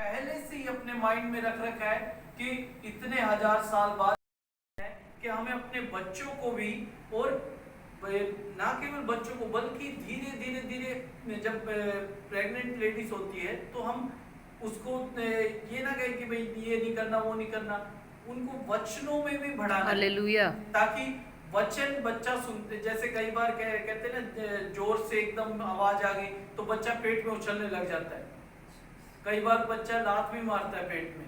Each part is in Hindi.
पहले से ही अपने माइंड में रख रखा है कि इतने हजार साल बाद है कि हमें अपने बच्चों को भी, और ना केवल बच्चों को बल्कि धीरे धीरे धीरे जब प्रेग्नेंट लेडीज होती है तो हम उसको ये ना कहें कि भाई ये नहीं करना वो नहीं करना, उनको वचनों में भी बढ़ाना है हालेलुया। ताकि वचन बच्चा सुनते। जैसे कई बार कहते हैं ना, जोर से एकदम आवाज आ गई तो बच्चा पेट में उछलने लग जाता है। कई बार बच्चा लात भी मारता है पेट में।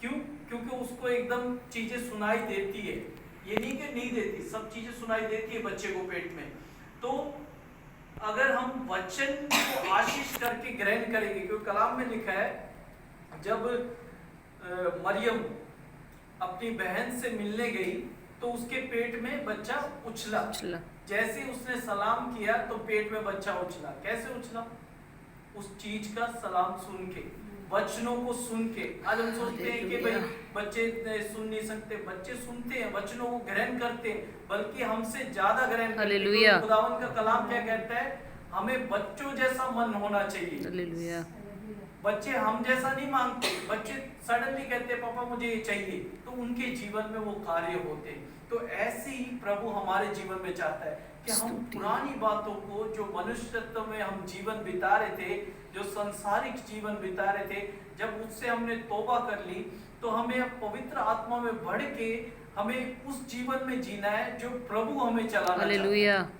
क्यों? क्योंकि उसको एकदम चीजें सुनाई देती है। ये नहीं कि नहीं देती, सब चीजें सुनाई देती है बच्चे को पेट में। तो अगर हम वचन को आशीष करके ग्रहण करेंगे, क्योंकि कलाम में लिखा है जब मरियम अपनी बहन से मिलने गई तो उसके पेट में बच्चा उछला। जैसे उसने सलाम किया तो पेट में बच्चा उछला। कैसे उछला? उस चीज का सलाम सुन के, वचनों को सुन के। आज हम सोचते हैं कि भाई बच्चे सुन नहीं सकते, बच्चे सुनते हैं, वचनों को ग्रहण करते हैं, बल्कि हमसे ज्यादा ग्रहण करते हैं। खुदावन का कलाम क्या कहता है? हमें बच्चों जैसा मन होना चाहिए। बच्चे हम जैसा नहीं मांगते। बच्चे सडनली कहते हैं पापा मुझे ये चाहिए, तो उनके जीवन में वो कार्य होते हैं। तो ऐसे ही प्रभु हमारे जीवन में चाहता है कि हम पुरानी बातों को, जो मनुष्यत्व में हम जीवन बिता रहे थे, जो संसारिक जीवन बिता रहे थे, जब उससे हमने तौबा कर ली तो हमें अब पवित्र आत्मा में बढ़ के हमें उस जीवन में जीना है जो प्रभु हमें चलाना चाहता है।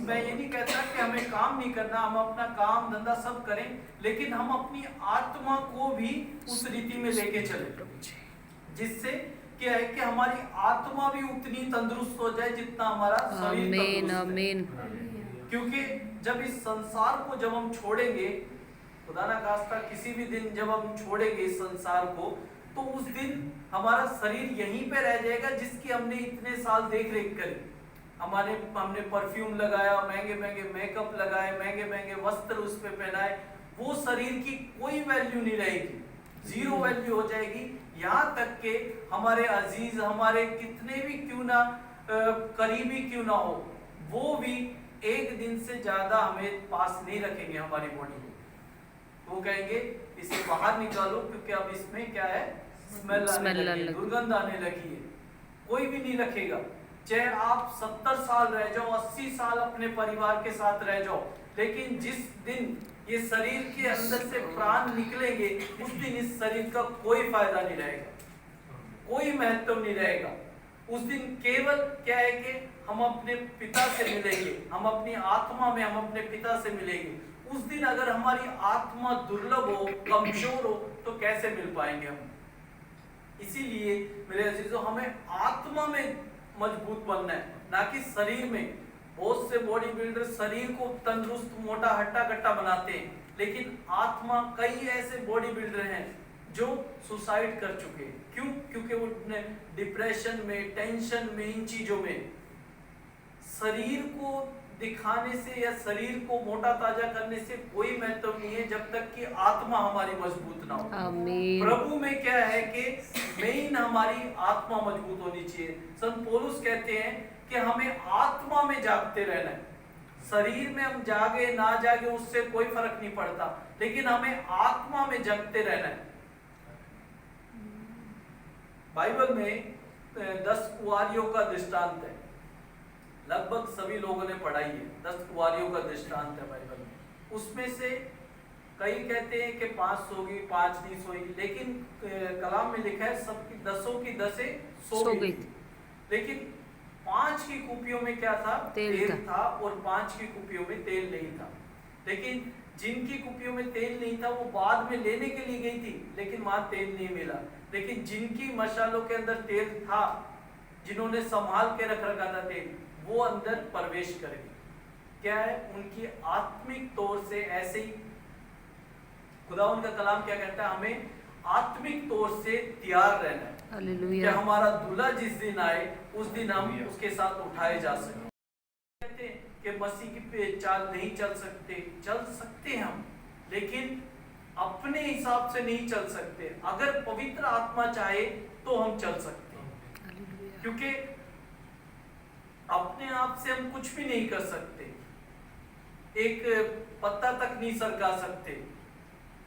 मैं ये नहीं कहता कि हमें काम नहीं करना, हम अपना काम धंधा सब करें, लेकिन हम अपनी आत्मा को भी उस रीति में लेके चले, जिससे क्या है कि हमारी आत्मा भी उतनी तंदुरुस्त हो जाए जितना हमारा शरीर तंदुरुस्त है। क्योंकि जब इस संसार को जब हम छोड़ेंगे, खुदा ना खास्ता किसी भी दिन जब हम छोड़ेंगे इस संसार को, तो उस दिन हमारा शरीर यहीं पे रह जाएगा जिसकी हमने इतने साल देख रेख करी। हमने परफ्यूम लगाया, महंगे महंगे मेकअप लगाए, महंगे महंगे वस्त्र उस पे पहनाए, वो शरीर की कोई वैल्यू नहीं रहेगी, जीरो वैल्यू हो जाएगी। यहाँ तक के हमारे अजीज, हमारे कितने भी क्यों ना करीबी क्यों ना हो, वो भी एक दिन से ज्यादा हमें पास नहीं रखेंगे हमारी बॉडी को। वो कहेंगे इसे बाहर निकालो, क्योंकि अब इसमें क्या है, स्मेल आने लगी है, दुर्गंध आने लगी है। कोई भी नहीं रखेगा। चाहे आप 70 साल रह जाओ, 80 साल अपने परिवार के साथ रह जाओ, लेकिन जिस दिन ये शरीर के अंदर से प्राण निकलेंगे, उस दिन इस शरीर का कोई फायदा नहीं रहेगा, कोई महत्व नहीं रहेगा। उस दिन केवल क्या है कि हम अपने पिता से मिलेंगे, हम अपनी आत्मा में हम अपने पिता से मिलेंगे। उस दिन अगर हमारी आत्मा दुर्लभ हो, कमजोर हो, तो कैसे मिल पाएंगे हम? इसीलिए मेरे अजीजों, हमें आत्मा में मजबूत बनना है, ना कि शरीर में। बहुत से बॉडी बिल्डर शरीर को तंदुरुस्त, मोटा, हट्टा कट्टा बनाते हैं, लेकिन आत्मा, कई ऐसे बॉडी बिल्डर हैं जो सुसाइड कर चुके हैं। क्यों? क्योंकि वो डिप्रेशन में, टेंशन में, इन चीजों में। शरीर को दिखाने से या शरीर को मोटा ताजा करने से कोई महत्व नहीं है जब तक कि आत्मा हमारी मजबूत ना हो। प्रभु में क्या है कि मेन हमारी आत्मा मजबूत होनी चाहिए। संत पौलुस कहते हैं कि हमें आत्मा में जागते रहना है। शरीर में हम जागे ना जागे उससे कोई फर्क नहीं पड़ता, लेकिन हमें आत्मा में जगते रहना है। बाइबल में 10 कुंवारियों का दृष्टांत है, लगभग सभी लोगों ने पढ़ाई है। 10 कुंवारियों का दृष्टांत है बाइबल में। उसमें से कई कहते हैं कि 5 सोगी, 5 नहीं सोई, लेकिन कलाम में लिखा है सबकी 10 की 10 सो गई। लेकिन 5 की कुपियों में क्या था? तेल था, और 5 की कुपियों में तेल नहीं था। लेकिन जिनकी कुपियों में तेल नहीं था वो बाद में लेने के लिए गई थी, लेकिन वहां तेल नहीं मिला। लेकिन जिनकी मशालों के अंदर तेल था, जिन्होंने संभाल के रख रखा था तेल, वो अंदर प्रवेश करेगी। क्या है? उनकी आत्मिक तौर से ऐसे ही खुदा उनका कलाम क्या कहता है? हमें आत्मिक तौर से तैयार रहना है। हालेलुया। कि हमारा दूल्हा जिस दिन आए उस दिन हम उसके साथ उठाए जा सके। कहते हैं कि मसीह की पे चाल नहीं चल सकते हम, लेकिन अपने हिसाब से नहीं चल सकते। अगर पवित्र आत्मा चाहे तो हम चल सकते हैं, क्योंकि अपने आप से हम कुछ भी नहीं कर सकते। एक पत्ता तक नहीं सरका सकते,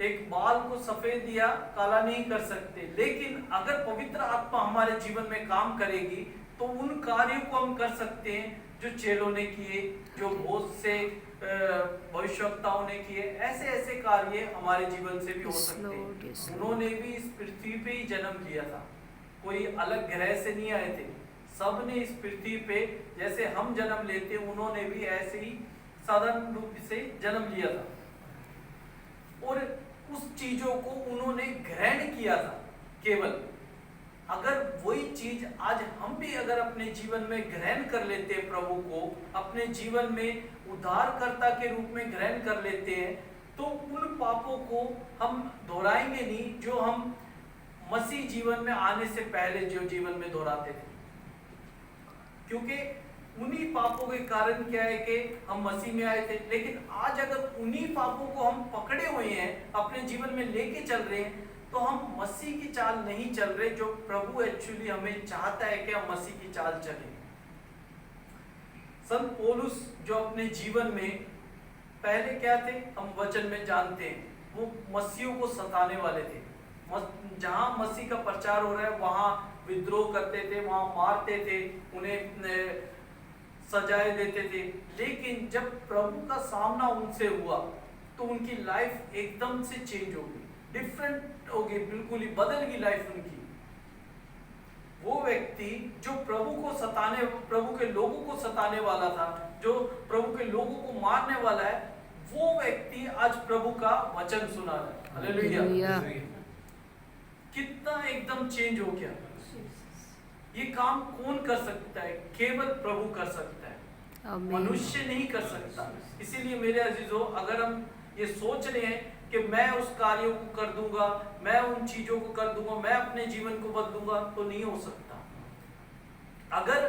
एक बाल को सफेद या काला नहीं कर सकते, लेकिन अगर पवित्र आत्मा हमारे जीवन में काम करेगी तो उन कार्यों को हम कर सकते हैं जो चेलों ने किए, जो बहुत से भविष्यवक्ताओं ने किए। ऐसे ऐसे कार्य हमारे जीवन से भी हो सकते हैं। उन्होंने भी इस पृथ्वी पे ही जन्म लिया था, कोई अलग ग्रह से नहीं आए थे। सब ने इस पृथ्वी पे जैसे हम जन्म लेते, उन्होंने भी ऐसे ही साधारण रूप से जन्म लिया था और उस चीजों को उन्होंने ग्रहण किया था। केवल अगर वही चीज आज हम भी अगर अपने जीवन में ग्रहण कर लेते हैं, प्रभु को अपने जीवन में उद्धारकर्ता के रूप में ग्रहण कर लेते हैं, तो उन पापों को हम दोहराएंगे नहीं जो हम मसीह जीवन में आने से पहले जो जीवन में दोहराते थे। क्योंकि उन्हीं पापों के कारण क्या है कि हम मसीह में आए थे, लेकिन आज अगर उन्हीं पापों को हम पकड़े हुए हैं, अपने जीवन में लेके चल रहे हैं, तो हम मसीह की चाल नहीं चल रहे, जो प्रभु एक्चुअली हमें चाहता है कि हम मसीह की चाल चलें। संत पौलुस जो अपने जीवन में पहले क्या थे हम वचन में जानते हैं, वो मसीहों को सताने वाले थे। जहां मसीह का प्रचार हो रहा है वहां विद्रोह करते थे, वहां मारते थे, उन्हें सजाए देते थे। लेकिन जब प्रभु का सामना उनसे हुआ तो उनकी लाइफ एकदम से चेंज हो गई, डिफरेंट हो गई, बिल्कुल ही बदल गई लाइफ उनकी। वो व्यक्ति जो प्रभु को सताने, प्रभु के लोगों को सताने वाला था, जो प्रभु के लोगों को मारने वाला है, वो व्यक्ति आज प्रभु का वचन सुना रहा है। हालेलुया। कितना एकदम चेंज हो गया। ये काम कौन कर सकता है? केवल प्रभु कर सकता है, मनुष्य नहीं कर सकता। इसीलिए मेरे अजीजों, अगर हम ये सोच रहे हैं कि मैं उस कार्यों को कर दूंगा, मैं उन चीजों को कर दूंगा, मैं अपने जीवन को बदलूंगा, तो नहीं हो सकता। अगर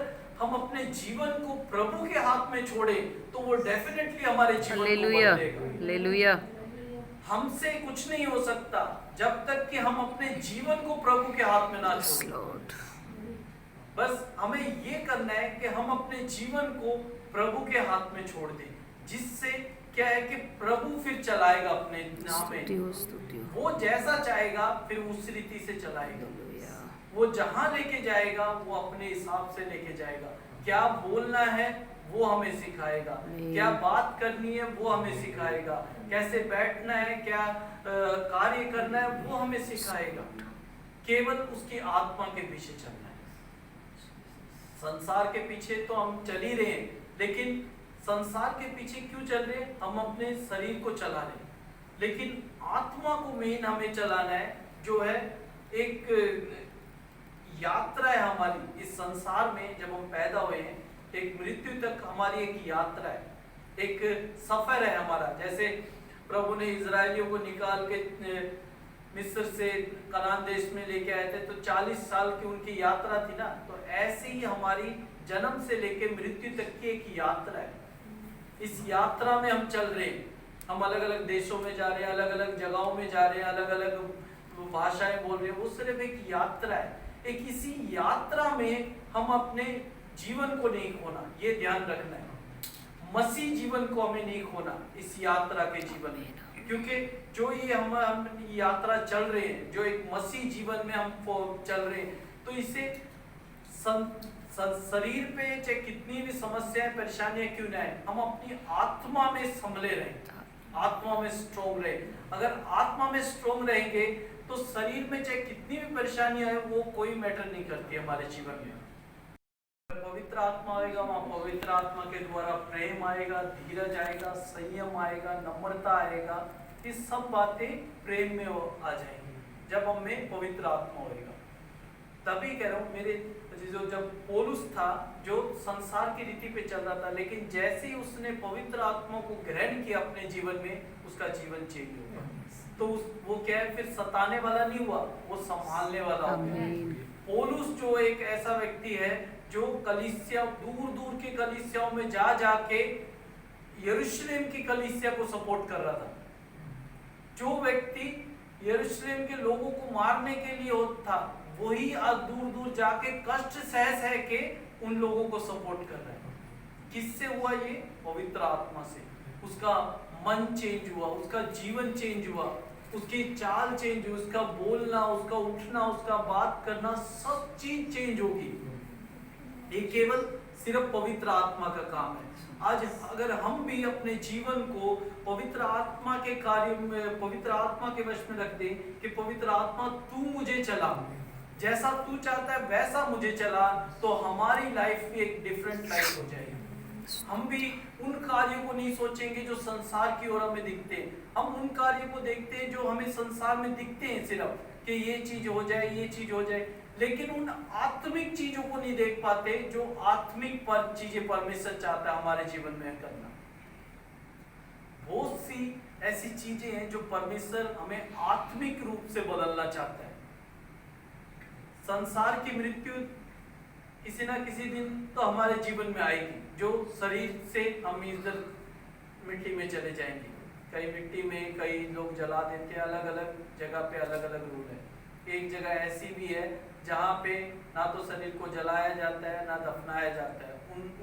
हम अपने जीवन को प्रभु के हाथ में छोड़े तो वो डेफिनेटली हमारे जीवन को बदलेगा। हालेलुया। हमसे कुछ नहीं हो सकता जब तक कि हम अपने जीवन को प्रभु के हाथ में ना छोड़ें। बस हमें ये करना है कि हम अपने जीवन को प्रभु के हाथ में छोड़ दें, जिससे क्या है कि प्रभु फिर चलाएगा अपने नाम में। वो जैसा चाहेगा फिर उस रीति से चलाएगा। वो जहां लेके जाएगा वो अपने हिसाब से लेके जाएगा। क्या बोलना है वो हमें सिखाएगा, क्या बात करनी है वो हमें सिखाएगा, कैसे बैठना है, क्या कार्य करना है वो हमें सिखाएगा। केवल उसकी आत्मा के पीछे चलना है। संसार के पीछे तो हम चल ही रहे हैं, लेकिन संसार के पीछे क्यों चल रहे हैं? हम अपने शरीर को चला रहे हैं, लेकिन आत्मा को मेन हमें चलाना है, जो है एक यात्रा है हमारी इस संसार में। जब हम पैदा हुए हैं, एक मृत्यु तक हमारी एक यात्रा है, एक सफर है हमारा। जैसे प्रभु ने इजरायलियों को निकाल के मिस्र से कनान देश में लेके आए थे, तो 40 साल की उनकी यात्रा थी ना। तो ऐसे ही हमारी जन्म से लेके मृत्यु तक की एक यात्रा है। इस यात्रा में हम चल रहे हैं, हम अलग अलग देशों में जा रहे हैं, अलग अलग जगहों में जा रहे हैं, अलग अलग भाषाएं बोल रहे हैं। वो सिर्फ एक यात्रा है। एक इसी यात्रा में हम अपने जीवन को नहीं खोना, ये ध्यान रखना है। मसीह जीवन को हमें नहीं खोना इस यात्रा के जीवन में, क्योंकि जो ये हम यात्रा चल रहे हैं, जो एक मसीह जीवन में हम चल रहे हैं, तो इससे शरीर पे चाहे कितनी भी समस्याएं परेशानियां क्यों ना आए, हम अपनी आत्मा में संभले रहें, आत्मा में स्ट्रोंग रहे। अगर आत्मा में स्ट्रोंग रहेंगे तो शरीर में चाहे कितनी भी परेशानियां है वो कोई मैटर नहीं करती हमारे जीवन में। पवित्र आत्मा आएगा, वहां पवित्र आत्मा के द्वारा प्रेम आएगा, धीरज आएगा, संयम आएगा, नम्रता आएगा। ये सब बातें प्रेम में आ जाएंगी जब हम में पवित्र आत्मा होएगा। तभी कह रहा हूँ मेरे जो जब पौलुस था जो संसार की रीति पे चल रहा था, लेकिन जैसे ही उसने पवित्र आत्मा को ग्रहण किया अपने जीवन में, उसका जीवन चेंज हो गया। तो वो क्या है, फिर सताने वाला नहीं हुआ, वो संभालने वाला हो गया। पौलुस जो एक ऐसा व्यक्ति है जो कलीसिया, दूर दूर के कलीसियाओं में जा जाके यरूशलेम की कलीसिया को सपोर्ट कर रहा था। जो व्यक्ति यरूशलेम के लोगों को मारने के लिए था, वही आज दूर दूर जाके कष्ट सह के उन लोगों को सपोर्ट कर रहा है। किससे हुआ ये? पवित्र आत्मा से। उसका मन चेंज हुआ, उसका जीवन चेंज हुआ। उसकी चाल चेंज, उसका बोलना, उसका उठना, उसका बात करना, सब चीज चेंज होगी। ये केवल सिर्फ पवित्र आत्मा का काम है। आज अगर हम भी अपने जीवन को पवित्र आत्मा के कार्य में, पवित्र आत्मा के वश में रख दें कि पवित्र आत्मा तू मुझे चला, जैसा तू चाहता है वैसा मुझे चला, तो हमारी लाइफ भी एक डिफरेंट लाइफ हो जाएगी। हम भी उन कार्यों को नहीं सोचेंगे जो संसार की ओर हमें दिखते हैं। हम उन कार्यों को देखते हैं जो हमें संसार में दिखते हैं, सिर्फ कि ये चीज हो जाए, ये चीज हो जाए, लेकिन उन आत्मिक चीजों को नहीं देख पाते जो आत्मिक पर चीजें परमेश्वर चाहता है हमारे जीवन में करना। बहुत सी ऐसी चीजें हैं जो परमेश्वर हमें आत्मिक रूप से बदलना चाहता है। संसार की मृत्यु किसी ना किसी दिन तो हमारे जीवन में आएगी, जो शरीर से हम इधर मिट्टी में चले जाएंगे। कई मिट्टी में, कई लोग जला देते हैं, अलग अलग जगह पे अलग अलग रूल है। एक जगह ऐसी भी है जहाँ पे ना तो शरीर को जलाया जाता है ना दफनाया जाता है,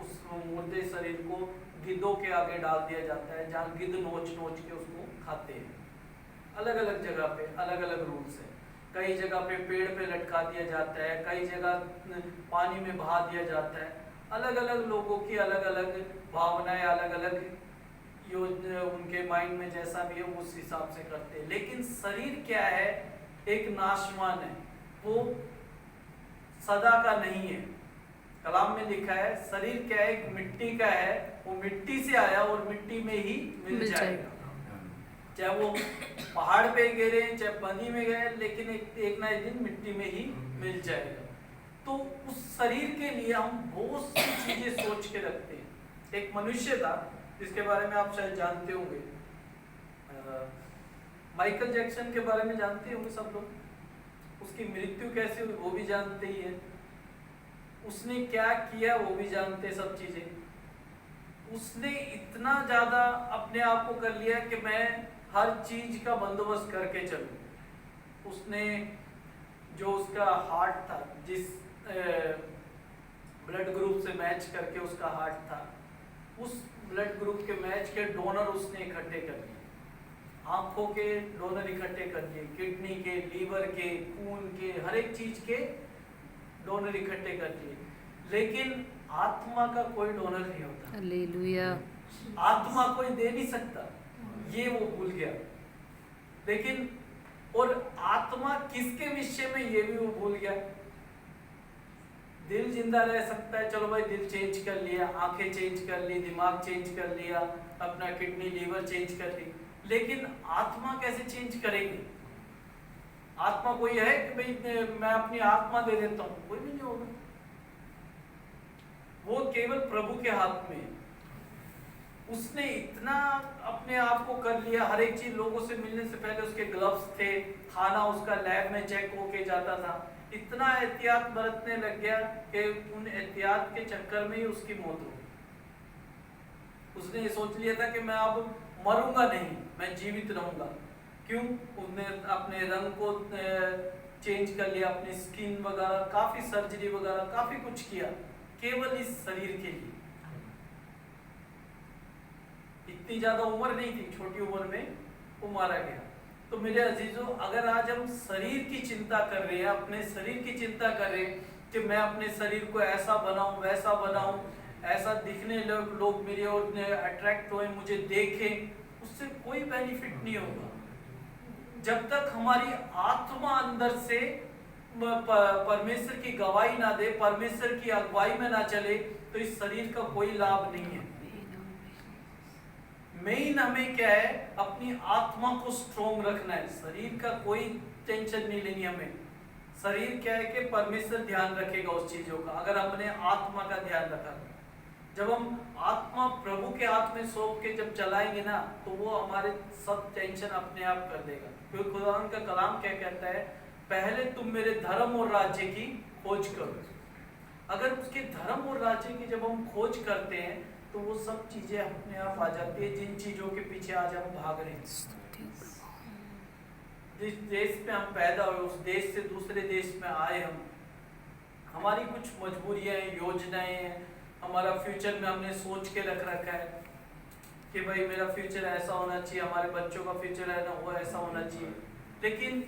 उस मुर्दे शरीर को गिद्धों के आगे डाल दिया जाता है, जहाँ गिद्ध नोच नोच के उसको खाते हैं। अलग अलग जगह पे अलग अलग रूल्स है। कई जगह पे पेड़ पे लटका दिया जाता है, कई जगह पानी में बहा दिया जाता है। अलग अलग लोगों की अलग अलग भावनाएं, अलग अलग योजना, उनके माइंड में जैसा भी है उस हिसाब से करते हैं। लेकिन शरीर क्या है? एक नाशवान है, वो सदा का नहीं है। कलाम में लिखा है शरीर क्या है? एक मिट्टी का है, वो मिट्टी से आया और मिट्टी में ही मिल जाएगा। चाहे वो पहाड़ पे गिरे, चाहे पानी में गए, लेकिन एक ना एक दिन मिट्टी में ही मिल जाएगा। तो उस शरीर के लिए हम बहुत सी चीजें सोच के रखते हैं। एक मनुष्य था जिसके बारे में आप शायद जानते होंगे, माइकल जैक्सन के बारे में जानते होंगे सब लोग। उसकी मृत्यु कैसे हुई वो भी जानते ही है, उसने क्या किया वो भी जानते, सब चीजें। उसने इतना ज्यादा अपने आप को कर लिया कि मैं हर चीज का बंदोबस्त करके चलूं। उसने जो उसका हार्ट था, जिस ब्लड ग्रुप से मैच करके उसका हार्ट था, उस ब्लड ग्रुप के मैच के डोनर उसने इकट्ठे कर लिए। आंखों के डोनर इकट्ठे कर लिए, किडनी के, लीवर के, खून के, हर एक चीज के डोनर इकट्ठे कर लिए। लेकिन आत्मा का कोई डोनर नहीं होता। हालेलुया। आत्मा कोई दे नहीं सकता, ये वो भूल गया। लेकिन और आत्मा किसके विषय में ये भी वो भूल गया। दिल जिंदा रह सकता है, चलो भाई दिल चेंज कर लिया, आंखें चेंज कर ली, दिमाग चेंज कर लिया, अपना किडनी लीवर चेंज कर ली, लेकिन आत्मा कैसे चेंज करेगी? आत्मा कोई है कि भाई मैं अपनी आत्मा दे देता हूं? कोई भी नहीं होगा। वो केवल प्रभु के हाथ में है। उसने इतना अपने आप को कर लिया, हर एक चीज, लोगों से मिलने से पहले उसके ग्लव्स थे, खाना उसका लैब में चेक होके जाता था, इतना एहतियात बरतने लग गया कि उन एहतियात के चक्कर में ही उसकी मौत हो गई। उसने ये सोच लिया था कि मैं अब मरूंगा नहीं, मैं जीवित रहूंगा। क्यों? उसने अपने रंग को चेंज कर लिया, अपनी स्किन वगैरह, काफी सर्जरी वगैरह, काफी कुछ किया केवल इस शरीर के लिए। इतनी ज्यादा उम्र नहीं थी, छोटी उम्र में वो मारा गया। तो मेरे अजीजों, अगर आज हम शरीर की चिंता कर रहे हैं, अपने शरीर की चिंता कर रहे हैं कि मैं अपने शरीर को ऐसा बनाऊं, वैसा बनाऊं, ऐसा दिखने लोग मेरे ओर अट्रैक्ट होए, मुझे देखें, उससे कोई बेनिफिट नहीं होगा। जब तक हमारी आत्मा अंदर से परमेश्वर की गवाही ना दे, परमेश्वर की अगुवाई में ना चले, तो इस शरीर का कोई लाभ नहीं है। मेन हमें क्या है? अपनी आत्मा को स्ट्रोंग रखना है। शरीर का कोई टेंशन नहीं लेनी हमें। शरीर क्या है कि परमेश्वर ध्यान रखेगा उस चीजों का, अगर हमने आत्मा का ध्यान रखा। जब हम आत्मा प्रभु के हाथ में सौंप के जब चलाएंगे ना, तो वो हमारे सब टेंशन अपने आप कर देगा। क्योंकि खुदा का कलाम क्या कहता है? पहले तुम मेरे धर्म और राज्य की खोज करो। अगर उसके धर्म और राज्य की जब हम खोज करते हैं तो वो सब चीजें अपने आप आ जाती है, जिन चीजों के पीछे आज हम भाग रहे हैं। जिस देश में हम पैदा हुए, उस देश से दूसरे देश में आए हम, हमारी कुछ मजबूरियां हैं, योजनाएं हैं, हमारा फ्यूचर में हमने सोच के रख रखा है। कि भाई मेरा फ्यूचर ऐसा होना चाहिए, हमारे बच्चों का फ्यूचर है ना वो ऐसा होना चाहिए, लेकिन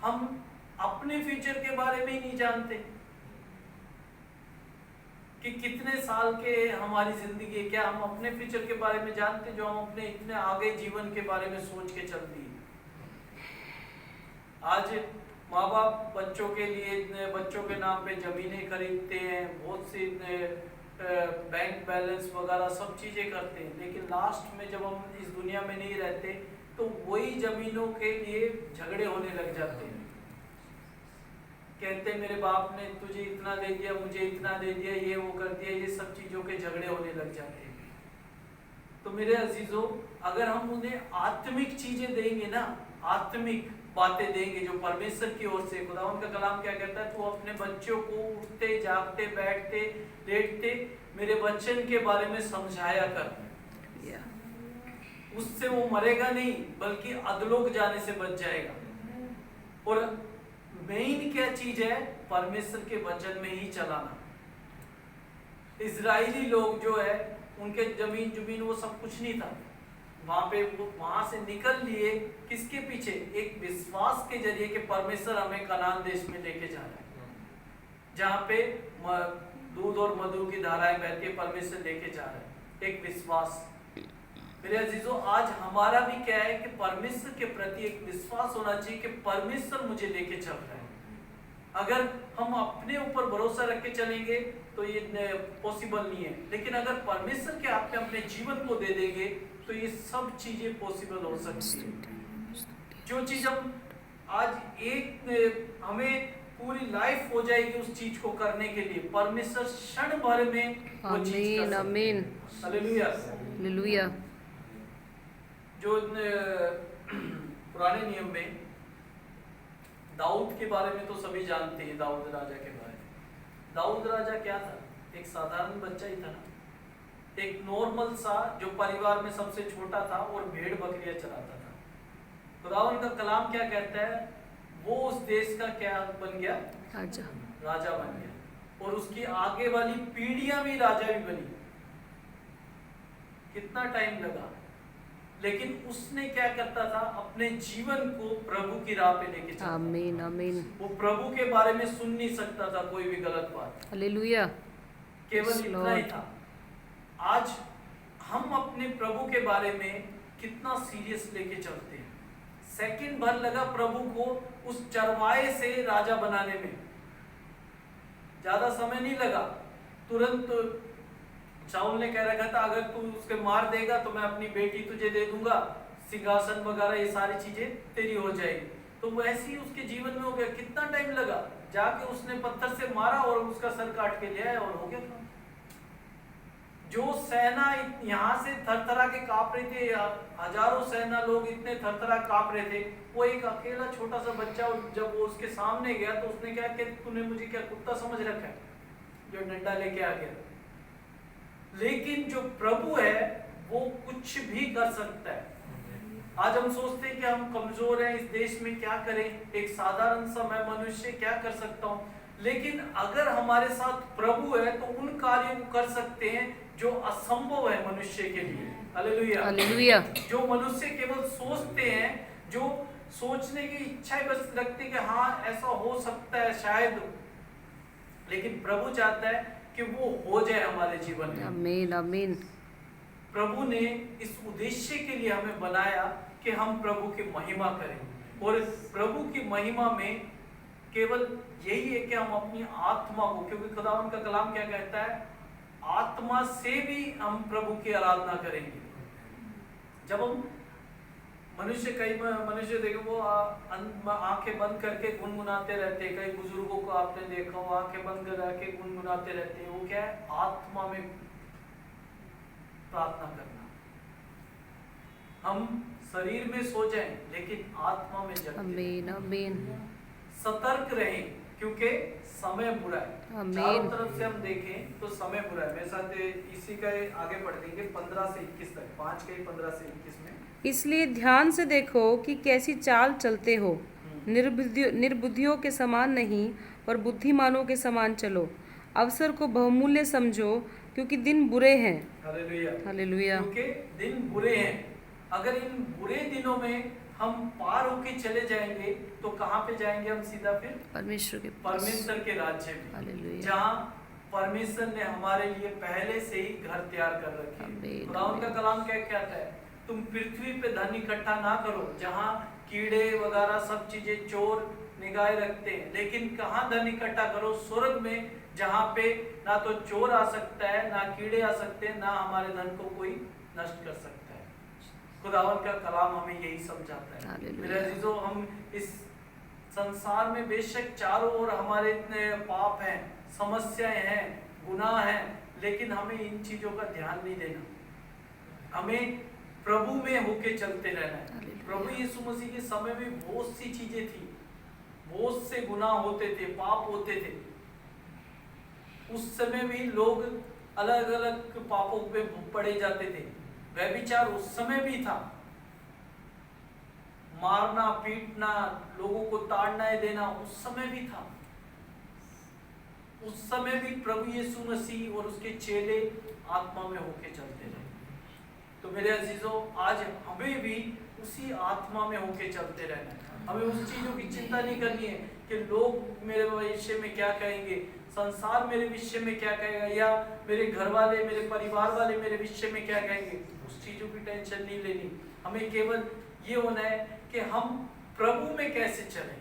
हम अपने फ्यूचर के बारे में ही नहीं जानते कि कितने साल के हमारी जिंदगी है। क्या हम अपने फ्यूचर के बारे में जानते जो हम अपने इतने आगे जीवन के बारे में सोच के चल दिए। आज माँ बाप बच्चों के लिए बच्चों के नाम पे जमीनें खरीदते हैं, बहुत सी बैंक बैलेंस वगैरह सब चीजें करते हैं, लेकिन लास्ट में जब हम इस दुनिया में नहीं रहते तो वही जमीनों के लिए झगड़े होने लग जाते हैं। कहते हैं मेरे बाप ने तुझे इतना दे दिया, मुझे इतना दे दिया, ये वो कर दिया, ये सब चीजों के झगड़े होने लग जाते हैं। तो मेरे अजीजों, अगर हम उन्हें आत्मिक चीजें देंगे ना, आत्मिक बातें देंगे जो परमेश्वर की ओर से, खुदावंद का कलाम क्या कहता है, तू अपने बच्चों को उठते जागते बैठते लेटते मेरे वचन के बारे में समझाया कर, उससे वो मरेगा नहीं बल्कि अधलोक जाने से बच जाएगा। और मेन क्या चीज है, परमेश्वर के वचन में ही चलाना। इजरायली लोग जो है उनके जमीन वो सब कुछ नहीं था, वहां से निकल लिए किसके पीछे, एक विश्वास के जरिए कि परमेश्वर हमें कनान देश में लेके जा रहा है, जहाँ पे दूध और मधु की धाराएं बहती है, परमेश्वर लेके जा रहा है, एक विश्वास। मेरे अजीजों, आज हमारा भी क्या है कि परमेश्वर के प्रति एक विश्वास होना चाहिए कि परमेश्वर मुझे लेके चल रहा है। अगर हम अपने ऊपर भरोसा रख के चलेंगे तो ये पॉसिबल नहीं है, लेकिन अगर परमेश्वर के हाथ में अपने जीवन को दे देंगे तो ये सब चीजें पॉसिबल हो सकती है। जो चीज हम आज एक हमें पूरी लाइफ हो जाएगी उस चीज को करने के लिए, परमेश्वर क्षण भर में वो चीज कर सकता है। Hallelujah hallelujah. जो पुराने नियम में दाऊद के बारे में तो सभी जानते हैं, दाऊद राजा के बारे में। दाऊद राजा क्या था, एक साधारण बच्चा ही था ना, एक नॉर्मल सा जो परिवार में सबसे छोटा था और भेड़ बकरियां चराता था। खुदावंद का कलाम क्या कहता है, वो उस देश का क्या बन गया, राजा बन गया, और उसकी आगे वाली पीढ़ियां भी राजा भी बनी। कितना टाइम लगा, लेकिन उसने क्या करता था, अपने जीवन को प्रभु की राह पे लेके चलता। आमीन आमीन। वो प्रभु के बारे में सुन नहीं सकता था कोई भी गलत बात। हालेलुया। केवल इतना ही था। आज हम अपने प्रभु के बारे में कितना सीरियस लेके चलते हैं। सेकंड भर लगा प्रभु को उस चरवाहे से राजा बनाने में, ज्यादा समय नहीं लगा। तुरंत शाऊल ने कह रखा था अगर तू उसके मार देगा तो मैं अपनी बेटी तुझे दे दूंगा, सिंहासन वगैरह ये सारी चीजें तेरी हो जाएगी। तो वैसे ही उसके जीवन में हो गया। कितना टाइम लगा, जाके उसने पत्थर से मारा और उसका सर काट के ले आया और हो गया। जो सेना यहाँ से थरथरा के कांप रहे थे, हजारों सेना लोग इतने थरथरा कांप रहे थे, वो एक अकेला छोटा सा बच्चा जब वो उसके सामने गया तो उसने क्या कि तूने मुझे क्या कुत्ता समझ रखा है जो डंडा लेके आ गया। लेकिन जो प्रभु है वो कुछ भी कर सकता है। आज हम सोचते हैं कि हम कमजोर हैं, इस देश में क्या करें, एक साधारण सा मैं मनुष्य क्या कर सकता हूँ। लेकिन अगर हमारे साथ प्रभु है तो उन कार्यों को कर सकते हैं जो असंभव है मनुष्य के लिए। Hallelujah hallelujah. जो मनुष्य केवल सोचते हैं, जो सोचने की इच्छा बस रखते हैं कि हाँ ऐसा हो सकता है शायद, लेकिन प्रभु चाहता है कि वो हो जाए हमारे जीवन में। आमीन आमीन। प्रभु ने इस उद्देश्य के लिए हमें बनाया कि हम प्रभु की महिमा करें, और प्रभु की महिमा में केवल यही है कि हम अपनी आत्मा को, क्योंकि खुदावंद का कलाम क्या कहता है, आत्मा से भी हम प्रभु की आराधना करेंगे। जब हम कई मनुष्य देखो वो आंखें बंद करके गुनगुनाते रहते हैं। कई बुजुर्गों को आपने देखा वो आंखें बंद करा के गुनगुनाते रहते हैं। वो क्या है, आत्मा में प्रार्थना करना। हम शरीर में सो जाएं लेकिन आत्मा में जगते। आमीन आमीन। सतर्क रहें क्योंकि समय बुरा है। चारों तरफ से हम देखें तो समय बुरा है। मेरे साथ इसी का आगे पढ़ देंगे 15 से 21 तक, 5 के 15 से 21 में। इसलिए ध्यान से देखो कि कैसी चाल चलते हो, निर्बुद्धियों के समान नहीं पर बुद्धिमानों के समान चलो। अवसर को बहुमूल्य समझो, क्योंकि दिन बुरे हैं। हालेलुया। हालेलुया। क्योंकि दिन बुरे हैं। अगर इन बुरे दिनों में हम पार होके चले जाएंगे तो कहाँ पे जाएंगे हम सीधा? फिर परमेश्वर के पास। परमेश्वर के राज्य में, हालेलुया। जहाँ परमेश्वर ने हमारे लिए पहले से ही घर तैयार कर रखे हैं। खुदावंद का कलाम क्या कहता है? तुम पृथ्वी पे धन इकट्ठा ना करो जहाँ कीड़े वगैरह सब चीजें चोर निगाह रखते हैं, लेकिन कहाँ धन इकट्ठा करो? स्वर्ग में, जहाँ पे ना तो चोर आ सकता है, ना कीड़े आ सकते हैं, ना हमारे धन को कोई नष्ट कर सकता है। खुदावंद का कलाम हमें यही समझाता है। मेरे अजीजों, हम इस संसार में बेशक चारों ओर हमारे इतने पाप हैं, समस्याएं हैं, गुनाह हैं, लेकिन हमें इन चीजों का ध्यान नहीं देना। हमें प्रभु में होके चलते रहना है। प्रभु यीशु मसीह के समय में बहुत सी चीजें थी, बहुत से गुनाह होते थे, पाप होते थे। उस समय भी लोग अलग अलग पापों पे पड़े जाते थे। व्यभिचार उस समय भी था, मारना पीटना, लोगों को ताड़ना देना उस समय भी था। उस समय भी प्रभु यीशु मसीह और उसके चेले आत्मा में होके चलते रहे। तो मेरे अजीजों, आज हमें भी उसी आत्मा में होके चलते रहना है। हमें उस चीजों की चिंता नहीं करनी है कि लोग मेरे विषय में क्या कहेंगे, संसार मेरे विषय में क्या कहेगा, या मेरे घर वाले, मेरे परिवार वाले मेरे विषय में क्या कहेंगे। उस चीजों की टेंशन नहीं लेनी। हमें केवल ये होना है कि हम प्रभु में कैसे चलें।